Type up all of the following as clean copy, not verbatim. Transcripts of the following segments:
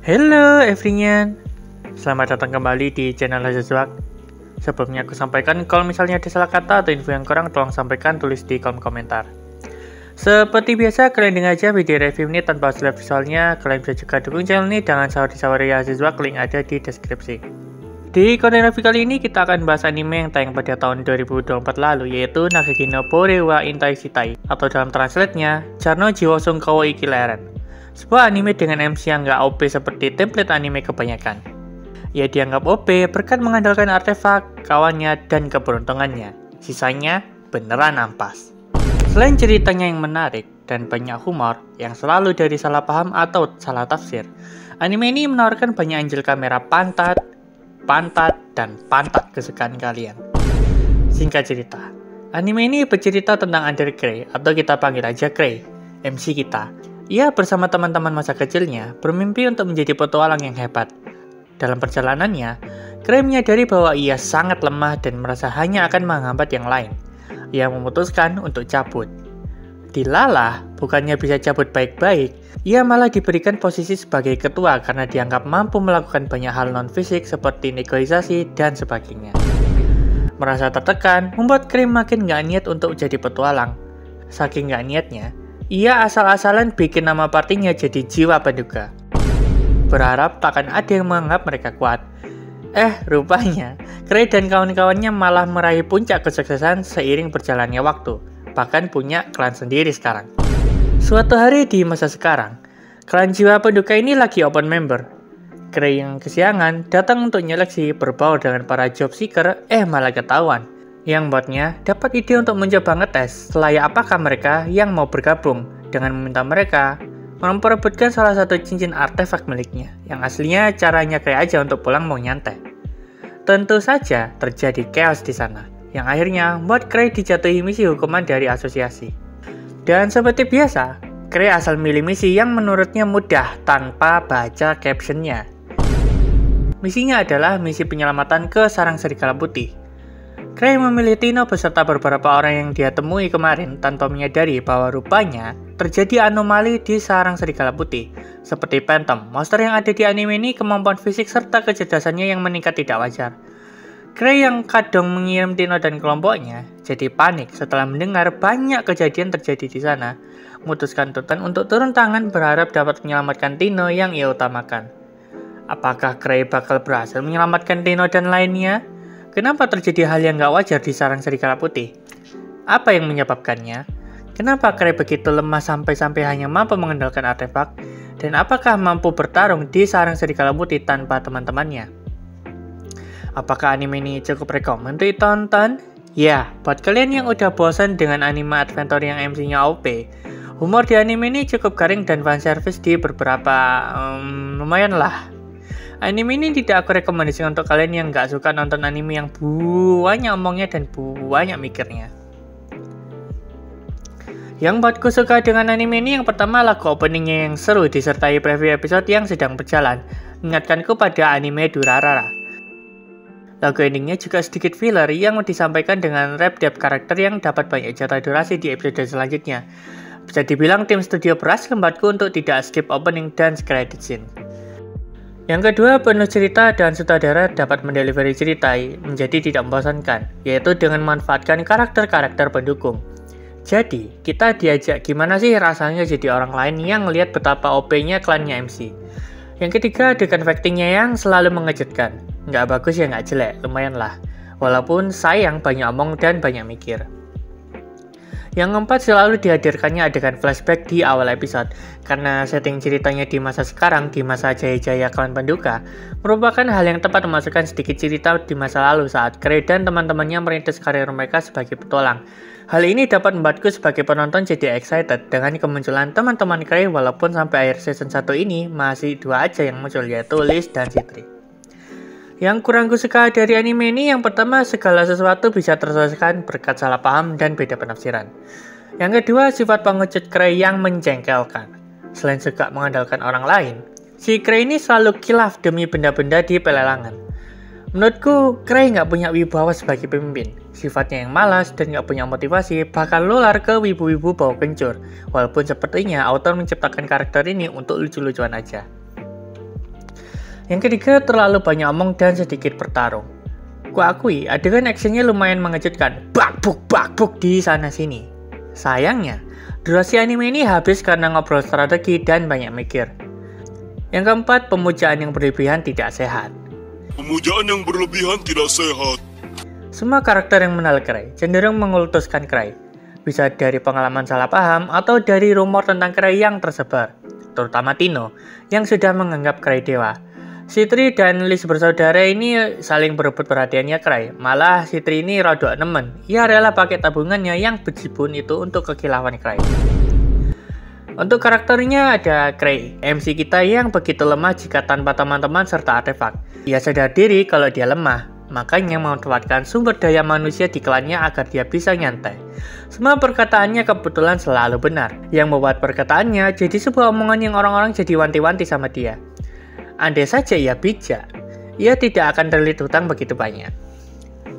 Hello everyone, selamat datang kembali di channel Hazazwak. Sebelumnya aku sampaikan kalau misalnya ada salah kata atau info yang kurang, tolong sampaikan tulis di kolom komentar. Seperti biasa, kalian dengar aja video review ini tanpa slide visualnya. Kalian bisa juga dukung channel ini dengan sahur-sahur Hazazwak, link ada di deskripsi. Di konten review kali ini kita akan bahas anime yang tayang pada tahun 2024 lalu, yaitu Nageki no Bore wa Intai Shitai, atau dalam translate-nya Charno Jiwosung Kawo Iki Leren. Sebuah anime dengan MC yang nggak OP seperti template anime kebanyakan. Ia dianggap OP berkat mengandalkan artefak, kawannya, dan keberuntungannya. Sisanya beneran ampas. Selain ceritanya yang menarik dan banyak humor yang selalu dari salah paham atau salah tafsir, anime ini menawarkan banyak angle kamera pantat, dan pantat kesukaan kalian. Singkat cerita, anime ini bercerita tentang Under Gray, atau kita panggil aja Gray, MC kita. Ia bersama teman-teman masa kecilnya bermimpi untuk menjadi petualang yang hebat. Dalam perjalanannya, Gray menyadari bahwa ia sangat lemah dan merasa hanya akan menghambat yang lain. Ia memutuskan untuk cabut. Dilalah, bukannya bisa cabut baik-baik, ia malah diberikan posisi sebagai ketua karena dianggap mampu melakukan banyak hal non-fisik seperti negosiasi dan sebagainya. Merasa tertekan, membuat Gray makin gak niat untuk jadi petualang. Saking gak niatnya, ia asal-asalan bikin nama partinya jadi Jiwa Paduka. Berharap takkan ada yang menganggap mereka kuat. Rupanya, Gray dan kawan-kawannya malah meraih puncak kesuksesan seiring berjalannya waktu. Bahkan punya klan sendiri sekarang. Suatu hari di masa sekarang, klan Jiwa Paduka ini lagi open member. Gray yang kesiangan datang untuk nyeleksi berbaur dengan para job seeker, malah ketahuan. Yang buatnya dapat ide untuk mencoba ngetes selayak apakah mereka yang mau bergabung dengan meminta mereka memperebutkan salah satu cincin artefak miliknya yang aslinya caranya kayak aja untuk pulang mau nyantai. Tentu saja terjadi chaos di sana yang akhirnya membuat Gray dijatuhi misi hukuman dari asosiasi. Dan seperti biasa, Gray asal milih misi yang menurutnya mudah tanpa baca captionnya. Misinya adalah misi penyelamatan ke sarang serigala putih. Gray memilih Tino beserta beberapa orang yang dia temui kemarin tanpa menyadari bahwa rupanya terjadi anomali di sarang serigala putih. Seperti Phantom, monster yang ada di anime ini kemampuan fisik serta kecerdasannya yang meningkat tidak wajar. Gray yang kadang mengirim Tino dan kelompoknya jadi panik setelah mendengar banyak kejadian terjadi di sana. Memutuskan Tutan untuk turun tangan berharap dapat menyelamatkan Tino yang ia utamakan. Apakah Gray bakal berhasil menyelamatkan Tino dan lainnya? Kenapa terjadi hal yang gak wajar di sarang serigala putih? Apa yang menyebabkannya? Kenapa Gray begitu lemah sampai hanya mampu mengandalkan artefak? Dan apakah mampu bertarung di sarang serigala putih tanpa teman-temannya? Apakah anime ini cukup rekomen untuk ditonton? Ya, buat kalian yang udah bosan dengan anime adventure yang MC-nya OP, humor di anime ini cukup garing dan fanservice di beberapa lumayan lah. Anime ini tidak aku rekomendasikan untuk kalian yang gak suka nonton anime yang banyak omongnya dan banyak mikirnya. Yang buatku suka dengan anime ini yang pertama lagu openingnya yang seru disertai preview episode yang sedang berjalan, mengingatkanku pada anime Durarara. Lagu endingnya juga sedikit filler yang disampaikan dengan rap depth karakter yang dapat banyak jatah durasi di episode selanjutnya. Bisa dibilang tim studio berhasil membuatku untuk tidak skip opening dan credit scene. Yang kedua, penuh cerita dan sutradara dapat mendelivery cerita menjadi tidak membosankan, yaitu dengan memanfaatkan karakter-karakter pendukung. Jadi, kita diajak gimana sih rasanya jadi orang lain yang ngelihat betapa OP-nya klannya MC. Yang ketiga, adegan fighting-nya yang selalu mengejutkan. Nggak bagus ya nggak jelek, lumayan lah. Walaupun sayang banyak omong dan banyak mikir. Yang keempat, selalu dihadirkannya adegan flashback di awal episode, karena setting ceritanya di masa sekarang, di masa jaya-jaya klan Paduka, merupakan hal yang tepat memasukkan sedikit cerita di masa lalu saat Gray dan teman-temannya merintis karir mereka sebagai petualang. Hal ini dapat membuatku sebagai penonton jadi excited dengan kemunculan teman-teman Gray, walaupun sampai akhir season 1 ini masih dua aja yang muncul, yaitu Liz dan Citri. Yang kurang suka dari anime ini yang pertama, segala sesuatu bisa terselesaikan berkat salah paham dan beda penafsiran. Yang kedua, sifat pengecut Gray yang menjengkelkan. Selain suka mengandalkan orang lain, si Gray ini selalu kilaf demi benda-benda di pelelangan. Menurutku, Gray nggak punya wibawa sebagai pemimpin. Sifatnya yang malas dan nggak punya motivasi, bahkan nular ke wibu-wibu bau kencur. Walaupun sepertinya author menciptakan karakter ini untuk lucu-lucuan aja. Yang ketiga, terlalu banyak omong dan sedikit bertarung. Kuakui, adegan actionnya lumayan mengejutkan, bak-buk di sana-sini. Sayangnya, durasi anime ini habis karena ngobrol strategi dan banyak mikir. Yang keempat, pemujaan yang berlebihan tidak sehat. Pemujaan yang berlebihan tidak sehat. Semua karakter yang mengenal Cray cenderung mengultuskan Cray. Bisa dari pengalaman salah paham atau dari rumor tentang Cray yang tersebar. Terutama Tino, yang sudah menganggap Cray dewa. Citri dan Liz bersaudara ini saling berebut perhatiannya Cray. Malah Citri ini rada nemen. Ia rela pakai tabungannya yang bejibun itu untuk kekhilafan Cray. Untuk karakternya ada Cray, MC kita yang begitu lemah jika tanpa teman-teman serta artefak. Ia sadar diri kalau dia lemah, makanya memanfaatkan sumber daya manusia di klannya agar dia bisa nyantai. Semua perkataannya kebetulan selalu benar, yang membuat perkataannya jadi sebuah omongan yang orang-orang jadi wanti-wanti sama dia. Andai saja ia bijak, ia tidak akan terlilit hutang begitu banyak.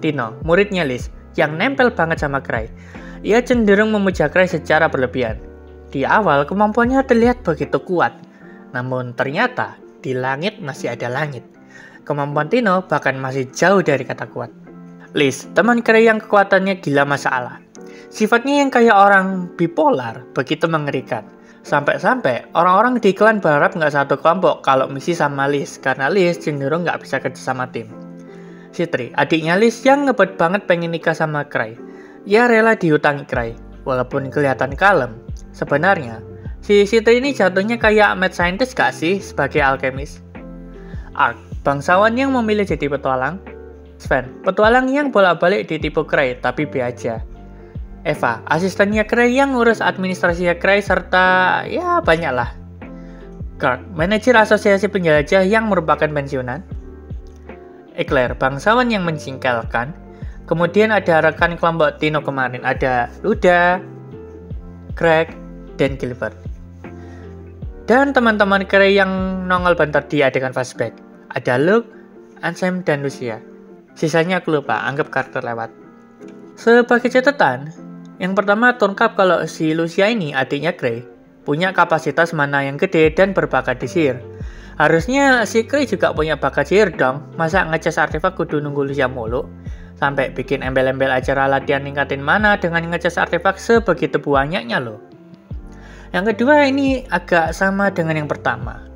Tino, muridnya Liz, yang nempel banget sama Cray. Ia cenderung memuja Cray secara berlebihan. Di awal kemampuannya terlihat begitu kuat, namun ternyata di langit masih ada langit. Kemampuan Tino bahkan masih jauh dari kata kuat. Liz, teman Cray yang kekuatannya gila masalah. Sifatnya yang kayak orang bipolar, begitu mengerikan. Sampai-sampai orang-orang di klan berharap nggak satu kelompok kalau misi sama Liz, karena Liz cenderung nggak bisa kerja sama tim. Citri, adiknya Liz yang ngebet banget pengen nikah sama Cray. Ia rela dihutangi Cray, walaupun kelihatan kalem. Sebenarnya, si Citri ini jatuhnya kayak mad scientist gak sih sebagai alkemis? Ark, bangsawan yang memilih jadi petualang. Sven, petualang yang bolak-balik ditipu Cray tapi be aja. Eva, asistennya Cray yang ngurus administrasinya Cray serta ya banyak lah. Kirk, manajer asosiasi penjelajah yang merupakan pensiunan. Eclair, bangsawan yang mencingkelkan. Kemudian ada rekan kelompok Tino kemarin, ada Luda, Craig, dan Gilbert. Dan teman-teman Cray yang nongol bentar di adegan flashback. Ada Luke, Ansem, dan Lucia. Sisanya aku lupa, anggap karakter lewat. Sebagai catatan, yang pertama terungkap kalau si Lucia ini adiknya Cray punya kapasitas mana yang gede dan berbakat di sihir. Harusnya si Cray juga punya bakat sihir dong, masa ngecas artefak kudu nunggu Lucia mulu? Sampai bikin embel-embel acara latihan ningkatin mana dengan ngecas artefak sebegitu banyaknya loh. Yang kedua ini agak sama dengan yang pertama.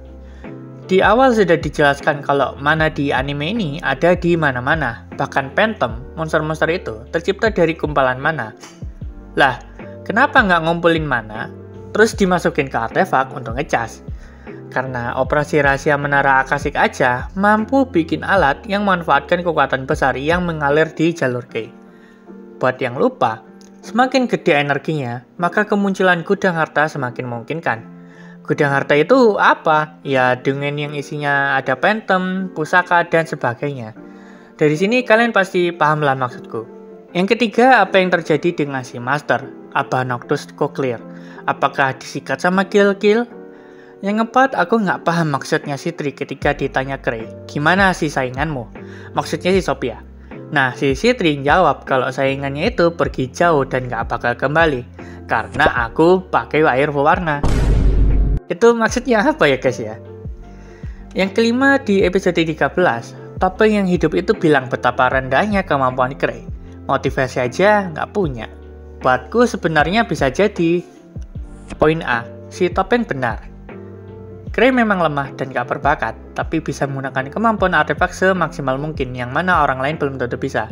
Di awal sudah dijelaskan kalau mana di anime ini ada di mana-mana. Bahkan Phantom, monster-monster itu, tercipta dari kumpalan mana. Lah, kenapa nggak ngumpulin mana, terus dimasukin ke artefak untuk ngecas? Karena operasi rahasia menara akasik aja mampu bikin alat yang memanfaatkan kekuatan besar yang mengalir di jalur Ki. Buat yang lupa, semakin gede energinya, maka kemunculan gudang harta semakin memungkinkan. Gudang harta itu apa? Ya dengan yang isinya ada phantom, pusaka, dan sebagainya. Dari sini kalian pasti paham lah maksudku. Yang ketiga, apa yang terjadi dengan si Master, Abah Noctus Cochlear? Apakah disikat sama Kill? Yang keempat, aku nggak paham maksudnya Citri ketika ditanya Cray, gimana sih sainganmu? Maksudnya si Sophia. Nah, si Citri jawab kalau saingannya itu pergi jauh dan nggak bakal kembali, karena aku pakai air pewarna. Itu maksudnya apa ya guys ya? Yang kelima di episode 13, Topeng yang hidup itu bilang betapa rendahnya kemampuan Cray. Motivasi aja nggak punya. Buatku sebenarnya bisa jadi. Poin A, si Topeng benar. Cray memang lemah dan gak berbakat, tapi bisa menggunakan kemampuan artefak semaksimal mungkin yang mana orang lain belum tentu bisa.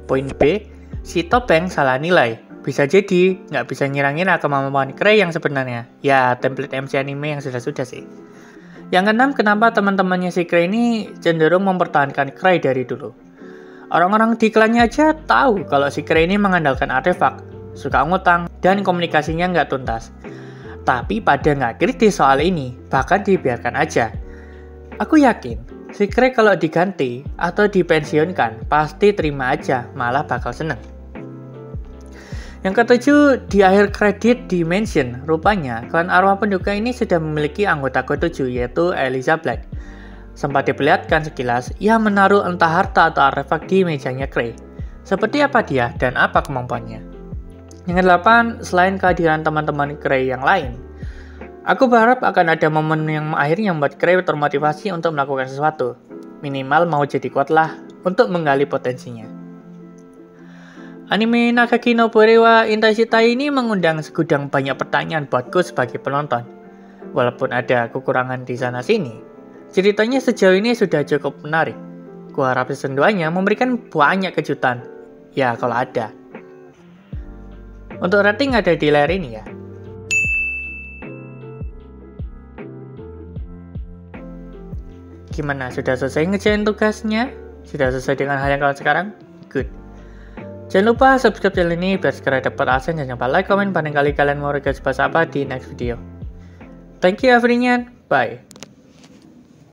Poin B, si Topeng salah nilai. Bisa jadi nggak bisa ngira-ngira kemampuan Cray yang sebenarnya. Ya, template MC anime yang sudah-sudah sih. Yang keenam, kenapa teman-temannya si Cray ini cenderung mempertahankan Cray dari dulu. Orang-orang di klannya aja tahu kalau si Cray ini mengandalkan artefak, suka ngutang, dan komunikasinya nggak tuntas. Tapi pada nggak kritis soal ini, bahkan dibiarkan aja. Aku yakin, si Cray kalau diganti atau dipensiunkan, pasti terima aja, malah bakal seneng. Yang ketujuh, di akhir kredit di mention, rupanya klan arwah penduka ini sudah memiliki anggota ke-7 yaitu Eliza Black. Sempat diperlihatkan sekilas, ia menaruh entah harta atau artefak di mejanya Cray. Seperti apa dia dan apa kemampuannya? Yang ke-8, selain kehadiran teman-teman Cray yang lain, Aku berharap akan ada momen yang akhirnya membuat Krei termotivasi untuk melakukan sesuatu. Minimal mau jadi kuat lah untuk menggali potensinya. Anime Nakaki no Bore wa Intashitai ini mengundang segudang banyak pertanyaan buatku sebagai penonton. Walaupun ada kekurangan di sana-sini, ceritanya sejauh ini sudah cukup menarik. Kuharap season 2-nya memberikan banyak kejutan. Ya, kalau ada. Untuk rating ada di layar ini ya. Gimana? Sudah selesai ngerjain tugasnya? Sudah selesai dengan hal yang kalian sekarang? Good. Jangan lupa subscribe channel ini biar segera dapat akses dan jangan lupa like, komen, barangkali kalian mau request bahas apa di next video. Thank you everyone. Bye.